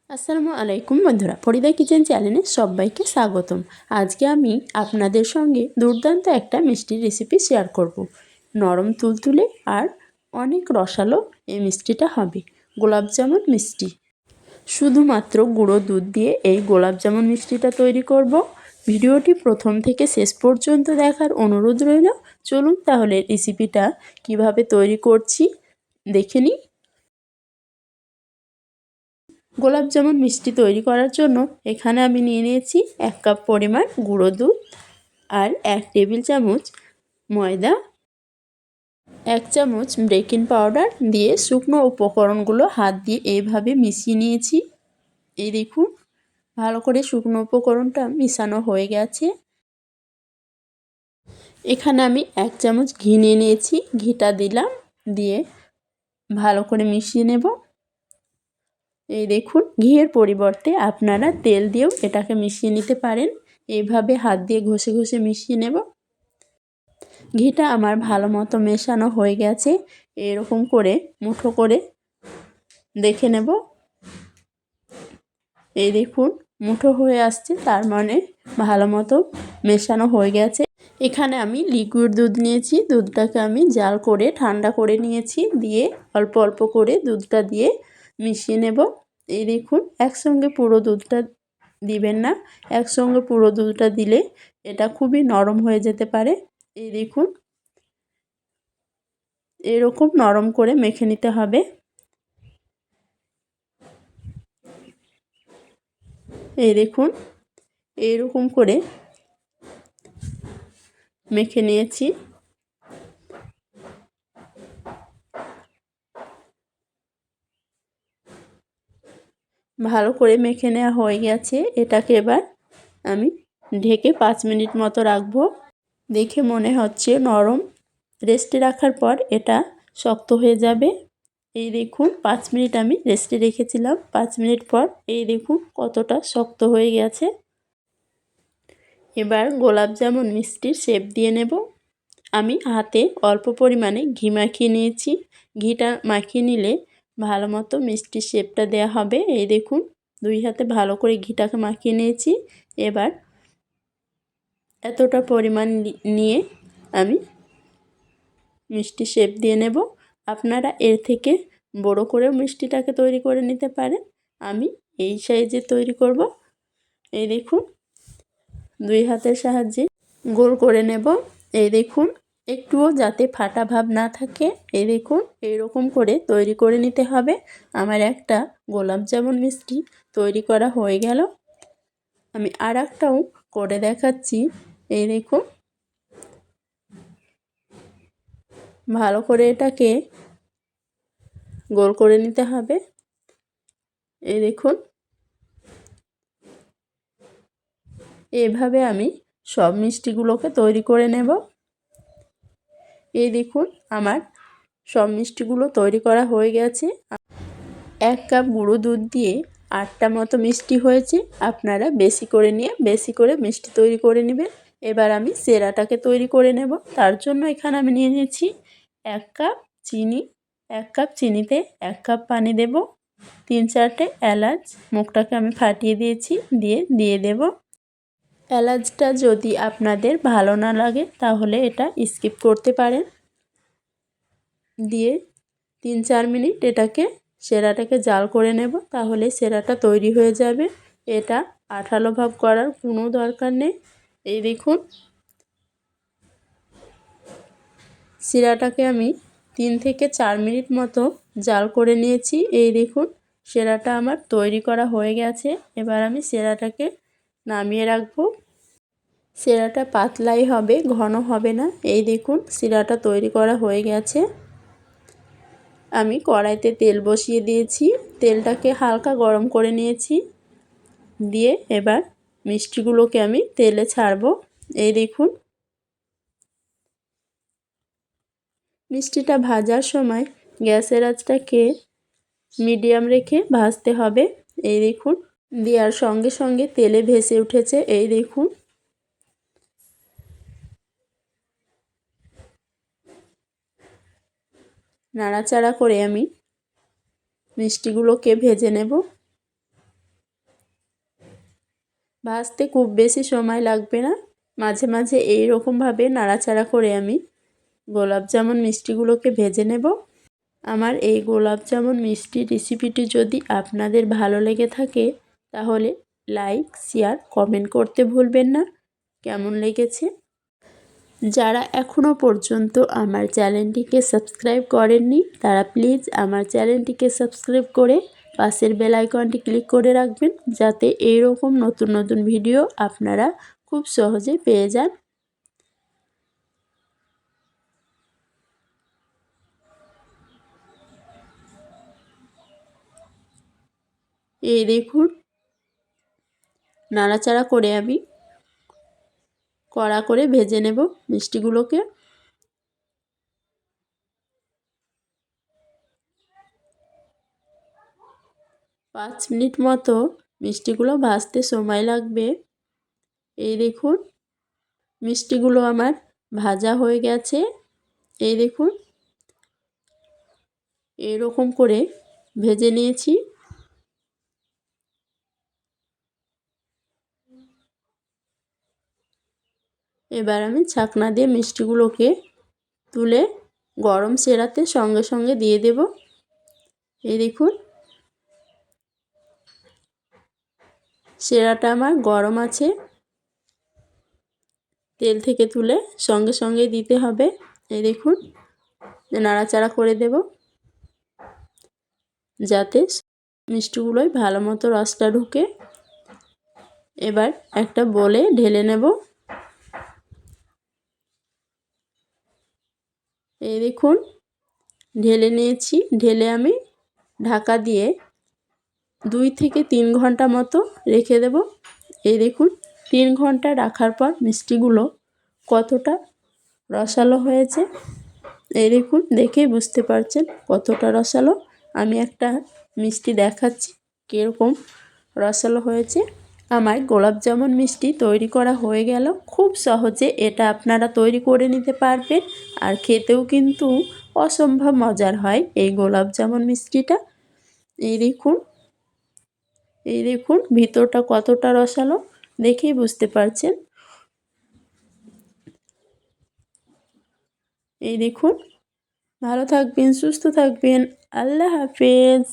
আসসালামু আলাইকুম বন্ধুরা, ফরিদা কিচেন চ্যানেলে সবাইকে স্বাগতম। আজকে আমি আপনাদের সঙ্গে দুর্দান্ত একটা মিষ্টির রেসিপি শেয়ার করব। নরম তুলতুলে আর অনেক রসালো এই মিষ্টিটা হবে গোলাপ জামুন মিষ্টি। শুধুমাত্র গুঁড়ো দুধ দিয়ে এই গোলাপ জামুন মিষ্টিটা তৈরি করব। ভিডিওটি প্রথম থেকে শেষ পর্যন্ত দেখার অনুরোধ রইল। চলুন তাহলে রেসিপিটা কিভাবে তৈরি করছি দেখে নিই। গোলাপ জামুন মিষ্টি তৈরি করার জন্য এখানে আমি নিয়ে নিয়েছি 1 কাপ পরিমাণ গুঁড়ো দুধ আর 1 টেবিল চামচ ময়দা, 1 চামচ বেকিং পাউডার দিয়ে শুকনো উপকরণগুলো হাত দিয়ে এইভাবে মিশিয়ে নিয়েছি। এই দেখুন, ভালো করে শুকনো উপকরণটা মিশানো হয়ে গেছে। এখানে আমি 1 চামচ ঘি নিয়ে নিয়েছি, ঘিটা দিলাম, দিয়ে ভালো করে মিশিয়ে নেব। এই দেখুন, ঘিয়ের পরিবর্তে আপনারা তেল দিয়েও এটাকে মিশিয়ে নিতে পারেন। এইভাবে হাত দিয়ে ঘষে ঘষে মিশিয়ে নেব। ঘিটা আমার ভালো মতো মেশানো হয়ে গেছে। এরকম করে মুঠো করে দেখে নেব। এই দেখুন, মুঠো হয়ে আসছে, তার মানে ভালো মতো মেশানো হয়ে গেছে। এখানে আমি লিকুইড দুধ নিয়েছি, দুধটাকে আমি জাল করে ঠান্ডা করে নিয়েছি, দিয়ে অল্প অল্প করে দুধটা দিয়ে মিশিয়ে নেব। এই দেখুন, একসঙ্গে পুরো দুধটা দিবেন না, একসঙ্গে পুরো দুধটা দিলে এটা খুবই নরম হয়ে যেতে পারে। এই দেখুন, এরকম নরম করে মেখে নিতে হবে। এই দেখুন, এরকম করে মেখে নিয়েছি। ভালো করে মেখে নেওয়া হয়ে গেছে। এটাকে এবার আমি ঢেকে 5 মিনিট মতো রাখবো। দেখে মনে হচ্ছে নরম, রেস্টে রাখার পর এটা শক্ত হয়ে যাবে। এই দেখুন, 5 মিনিট আমি রেস্টে রেখেছিলাম। 5 মিনিট পর এই দেখুন কতটা শক্ত হয়ে গেছে। এবার গোলাপ জামুন মিষ্টির শেপ দিয়ে নেব। আমি হাতে অল্প পরিমাণে ঘি মাখিয়ে নিয়েছি। ঘিটা মাখিয়ে নিলে ভালো মতো মিষ্টির শেপটা দেওয়া হবে। এই দেখুন, 2 হাতে ভালো করে ঘিটাকে মাখিয়ে নিয়েছি। এবার এতটা পরিমাণ নিয়ে আমি মিষ্টি শেপ দিয়ে নেব। আপনারা এর থেকে বড় করেও মিষ্টিটাকে তৈরি করে নিতে পারেন। আমি এই সাইজে তৈরি করব। এই দেখুন, 2 হাতের সাহায্যে গোল করে নেব। এই দেখুন, একটুও যাতে ফাটা ভাব না থাকে। এই দেখুন, এইরকম করে তৈরি করে নিতে হবে। আমার একটা গোলাপ জামুন মিষ্টি তৈরি করা হয়ে গেল। আমি আর একটাও করে দেখাচ্ছি। এই দেখুন, ভালো করে এটাকে গোল করে নিতে হবে। এই দেখুন, এভাবে আমি সব মিষ্টিগুলোকে তৈরি করে নেব। এই দেখুন, আমার সব মিষ্টিগুলো তৈরি করা হয়ে গেছে। 1 কাপ গুঁড়ো দুধ দিয়ে 8টা মতো মিষ্টি হয়েছে। আপনারা বেশি করে নিয়ে বেশি করে মিষ্টি তৈরি করে নেবেন। এবার আমি সেরাটাকে তৈরি করে নেব। তার জন্য এখানে আমি নিয়ে নিয়েছি 1 কাপ চিনি। 1 কাপ চিনিতে 1 কাপ পানি দেব। 3-4টে এলাচ মুখটাকে আমি ফাটিয়ে দিয়েছি, দিয়ে দেব। এলাচটা যদি আপনাদের ভালো না লাগে তাহলে এটা স্কিপ করতে পারেন। দিয়ে 3-4 মিনিট সেরাটাকে জাল করে নেব, তাহলে সেরাটা তৈরি হয়ে যাবে। এটা আঠালো ভাব করার কোনো দরকার নেই। এই দেখুন, শিরাটাকে আমি 3 থেকে 4 মিনিট মতো জাল করে নিয়েছি। এই দেখুন, সেরাটা আমার তৈরি করা হয়ে গেছে। এবার আমি সেরাটাকে নামিয়ে রাখবো। সেরাটা পাতলাই হবে, ঘন হবে না। এই দেখুন, শিরাটা তৈরি করা হয়ে গেছে। আমি কড়াইতে তেল বসিয়ে দিয়েছি, তেলটাকে হালকা গরম করে নিয়েছি। দিয়ে এবার মিষ্টিগুলোকে আমি তেলে ছাড়বো। এই দেখুন, মিষ্টিটা ভাজার সময় গ্যাসের আঁচটাকে মিডিয়াম রেখে ভাজতে হবে। এই দেখুন, দেওয়ার সঙ্গে সঙ্গে তেলে ভেসে উঠেছে। এই দেখুন, নাড়াচাড়া করে আমি মিষ্টিগুলোকে ভেজে নেব। ভাজতে খুব বেশি সময় লাগবে না। মাঝে মাঝে এই রকমভাবে নাড়াচাড়া করে আমি গোলাপ জামুন মিষ্টিগুলোকে ভেজে নেব। আমার এই গোলাপ জামুন মিষ্টি রেসিপিটি যদি আপনাদের ভালো লেগে থাকে তাহলে লাইক, শেয়ার, কমেন্ট করতে ভুলবেন না কেমন লেগেছে। যারা এখনও পর্যন্ত আমার চ্যানেলটিকে সাবস্ক্রাইব করেননি তারা প্লিজ আমার চ্যানেলটিকে সাবস্ক্রাইব করে পাশের বেল আইকনটি ক্লিক করে রাখবেন, যাতে এইরকম নতুন নতুন ভিডিও আপনারা খুব সহজে পেয়ে যান। এই দেখুন নাড়াচাড়া করে আমি কড়া করে ভেজে নেব মিষ্টিগুলোকে। পাঁচ মিনিট মতো মিষ্টিগুলো ভাজতে সময় লাগবে। এই দেখুন মিষ্টিগুলো আমার ভাজা হয়ে গেছে। এই দেখুন এরকম করে ভেজে নিয়েছি। এবার আমি ছাকনা দিয়ে মিষ্টিগুলোকে তুলে গরম সেরাতে সঙ্গে সঙ্গে দিয়ে দেব। এই দেখুন সেরাটা আমার গরম আছে, তেল থেকে তুলে সঙ্গে সঙ্গে দিতে হবে। এই দেখুন নাড়াচাড়া করে দেব যাতে মিষ্টিগুলোয় ভালো মতো রসটা ঢুকে। এবার একটা বলে ঢেলে নেব। এই দেখুন ঢেলে নিয়েছি। ঢেলে আমি ঢাকা দিয়ে 2 থেকে 3 ঘন্টা মতো রেখে দেব। এই দেখুন 3 ঘন্টা রাখার পর মিষ্টিগুলো কতটা রসালো হয়েছে। এই দেখুন দেখেই বুঝতে পারছেন কতটা রসালো। আমি একটা মিষ্টি দেখাচ্ছি কীরকম রসালো হয়েছে। আমার গোলাপ জামুন মিষ্টি তৈরি করা হয়ে গেল। খুব সহজে এটা আপনারা তৈরি করে নিতে পারবেন, আর খেতেও কিন্তু অসম্ভব মজার হয় এই গোলাপ জামুন মিষ্টিটা। এই দেখুন ভিতরটা কতটা রসালো দেখেই বুঝতে পারছেন। এই দেখুন ভালো থাকবেন, সুস্থ থাকবেন। আল্লাহ হাফেজ।